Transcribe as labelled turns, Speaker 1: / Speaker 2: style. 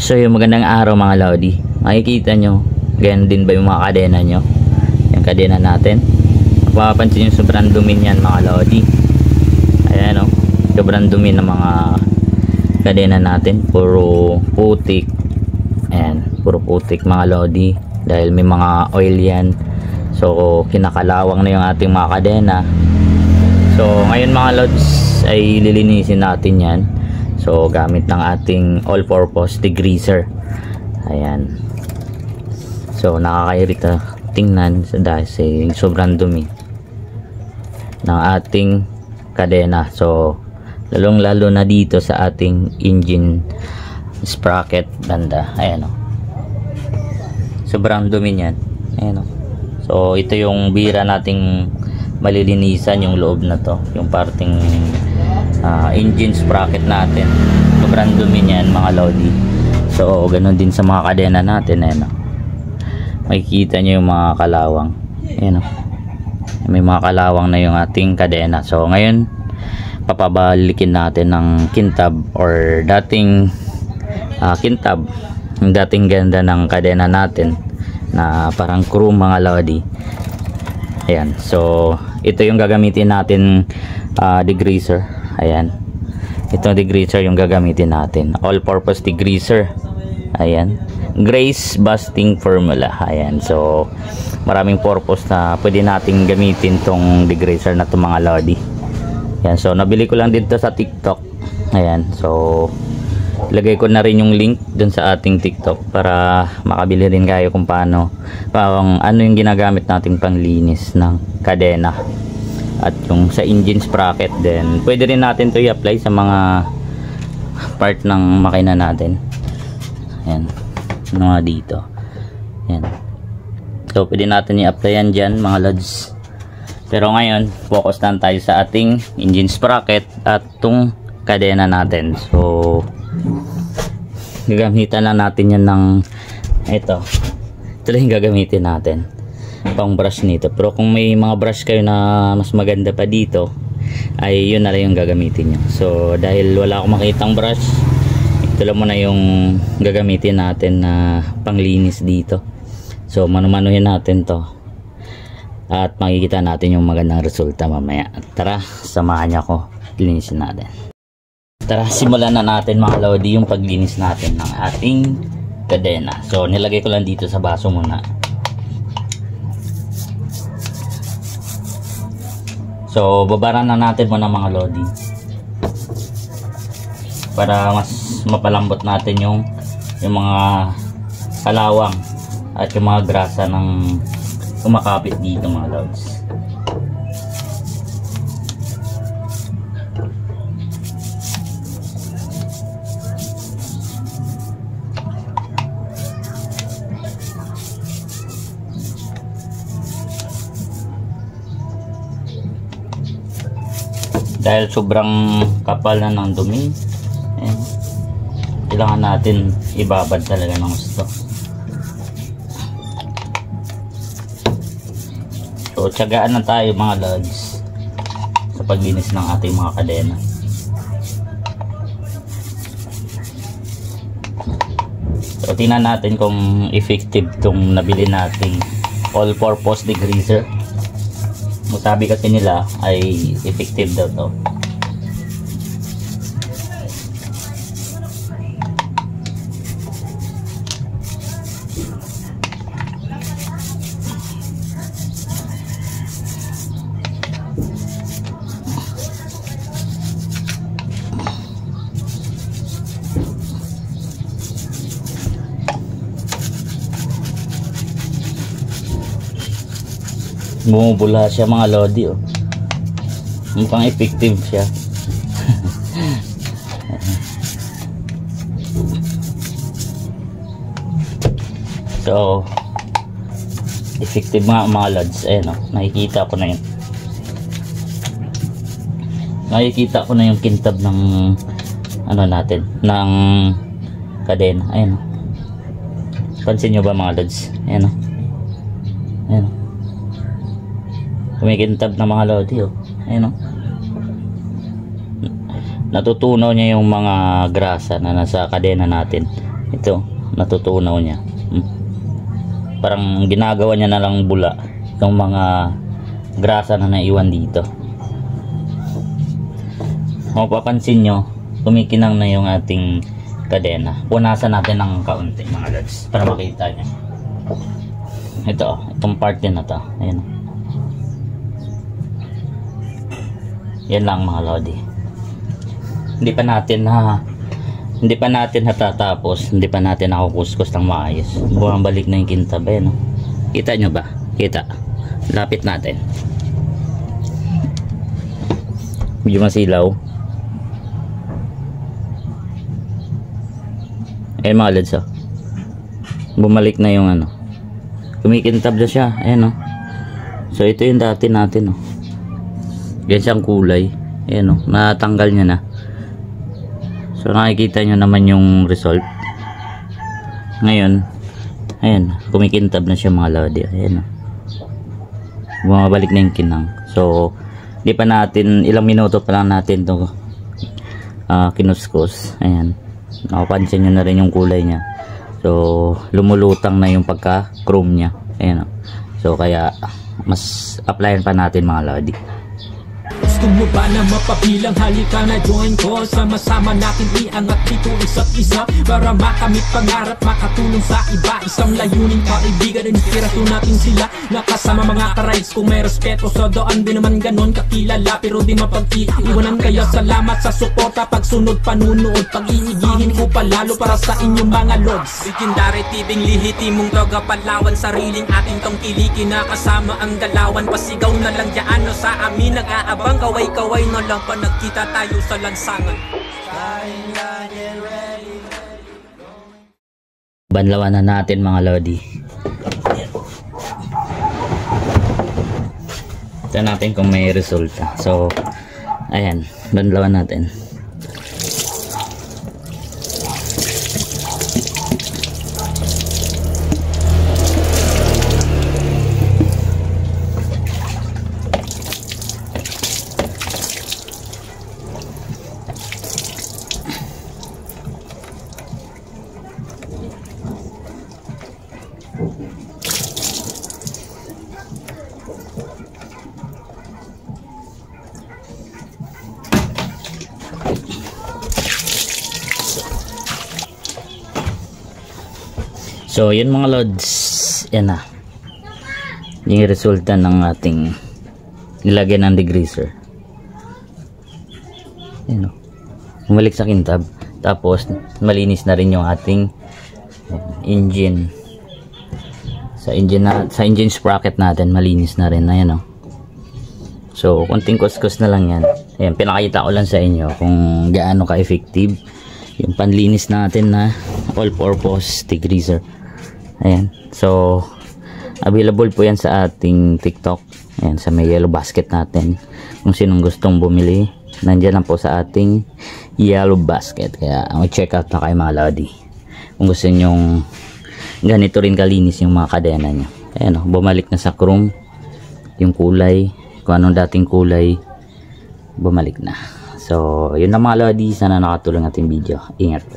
Speaker 1: So yung magandang araw mga Lodi, makikita nyo ganyan din ba yung mga kadena nyo, yung kadena natin. Mapapansin nyo sobrang dumi yan mga Lodi. Ayan o, sobrang dumi ng mga kadena natin, puro putik. Ayan, puro putik mga Lodi, dahil may mga oil yan. So kinakalawang na yung ating mga kadena. So ngayon mga Lods ay lilinisin natin yan. So gamit ng ating all-purpose degreaser. Ayan. So nakakairita tingnan dahil sobrang dumi ng ating kadena. So lalong lalo na dito sa ating engine sprocket banda. Ayan o, sobrang dumi niyan. Ayan o. So ito yung bira nating malilinisan, yung loob na to, yung parting engine sprocket natin. Sobrang dumi niyan mga Lodi. So ganun din sa mga kadena natin. Ayan o, makikita nyo yung mga kalawang. Ayan o, may mga kalawang na yung ating kadena. So ngayon papabalikin natin ng kintab or dating kintab, yung dating ganda ng kadena natin na parang chrome mga Lodi. Ayan, so ito yung gagamitin natin degreaser. Ayan, ito degreaser yung gagamitin natin, all-purpose degreaser. Ayan, Grace Busting Formula. Ayan, so maraming purpose na pwede nating gamitin tong degreaser na to mga Lodi. Ayan, so nabili ko lang dito sa TikTok. Ayan, so ilagay ko na rin yung link dun sa ating TikTok para makabili rin kayo kung paano, ano yung ginagamit nating panglinis ng kadena at yung sa engine sprocket. Then pwede rin natin to i-apply sa mga part ng makina natin. Ayan, mga dito. Ayan, so pwede natin i-apply yan dyan mga Lods. Pero ngayon focus lang tayo sa ating engine sprocket at tong kadena natin. So gagamitan lang natin yan ng ito lang yung gagamitin natin pang brush nito. Pero kung may mga brush kayo na mas maganda pa dito, ay yun na lang yung gagamitin nyo. So dahil wala akong makitang brush, ito lang muna yung gagamitin natin na panglinis dito. So manumanuhin natin to at makikita natin yung magandang resulta mamaya. Tara, samahan niyo ako, linisin natin. Tara, simulan na natin mga Lodi yung paglinis natin ng ating kadena. So nilagay ko lang dito sa baso muna. So babaran na natin muna mga Lodi para mas mapalambot natin yung mga kalawang at yung mga grasa ng kumakapit dito mga Lods. Dahil sobrang kapal na ng dumi, kailangan natin ibabad talaga ng gusto. So tiyagaan na tayo mga Lods sa paglinis ng ating mga kadena. So tingnan natin kung effective itong nabili nating all-purpose degreaser. Sabi kasi nila ay effective daw to. Bumubula siya mga Lodi oh. Mukhang effective siya. So effective mga Lods. Ayan oh, nakikita ko na yun. Nakikita ko na yung kintab ng ano natin, ng kadena. Ayan oh. Pansin nyo ba mga Lods? Ayan oh. Ayan oh, kumikintab na mga Lodi oh. Ayun oh. Natutunaw niya yung mga grasa na nasa kadena natin Ito, natutunaw niya. Parang ginagawa niya na lang bula yung mga grasa na naiwan dito. Mapapansin nyo, kumikinang na yung ating kadena. Punasan natin ng kaunti mga lods para makita nyo. Itong part din na to. Ayan. Yan lang mga lodi. Hindi pa natin natatapos, hindi pa natin nakukuskus ng maayos. Bumabalik na yung kintab. Ayan, no? Kita nyo ba? Kita. Lapit natin. Medyo masilaw. Ayan mga lods, oh. Bumalik na yung ano. Kumikintab na siya. Ayan, no? So ito yung dati natin, no? Yan siyang kulay. Ayan, no? Natanggal niya na. So nakikita nyo naman yung result. Ngayon, ayan, kumikintab na siya mga lodi. Ayan, no? Bumabalik na yung kinang. So di pa natin, ilang minuto pa lang natin to kinuskus. Ayan, nakapansin nyo na rin yung kulay niya. So lumulutang na yung pagka chrome niya. Ayan, no? So kaya mas applyan pa natin mga lodi.
Speaker 2: Gusto mo ba na mapabilang? Halika na join ko. Sama-sama natin iangat dito isa't isa para makamit pangarap, makatulong sa iba. Isang layunin, kaibigan, inspirasyon natin sila. Nakasama mga ka-rides kung may respeto sa daan. Di naman ganon kakilala pero di mapag-iiwanan. Kaya salamat sa suporta, pagsunod, panunood. Pag-iigihin ko palalo para sa inyong mga lods. Legendary tibing lihitimong droga Palawan. Sariling ating tongkilikin na kasama ang galawan. Pasigaw na lang dyan o sa amin nag-aabang. Kaway-kaway na lang pa nagkita tayo sa lansangan.
Speaker 1: Banlawan na natin mga lodi. Ito natin kung may resulta. So ayan, banlawan natin. So yun mga lods, yan na yung resulta ng ating nilagyan ng degreaser. Yan, bumalik sa kintab, tapos malinis na rin yung ating engine. Sa engine sprocket natin malinis na rin. Ayan, so konting kuskus na lang yan. Ayan, pinakita ko lang sa inyo kung gaano ka-effective yung panlinis natin na all-purpose degreaser. Ayan, so available po yan sa ating TikTok. Ayan, sa may yellow basket natin. Kung sinong gustong bumili, nandiyan lang po sa ating yellow basket. Kaya check out na kayo mga lodi kung gusto nyong ganito rin kalinis yung mga kadena nyo. Ayan, bumalik na sa chrome yung kulay, kung anong dating kulay bumalik na. So yun na mga lodi, sana nakatulong ating video. Ingat po.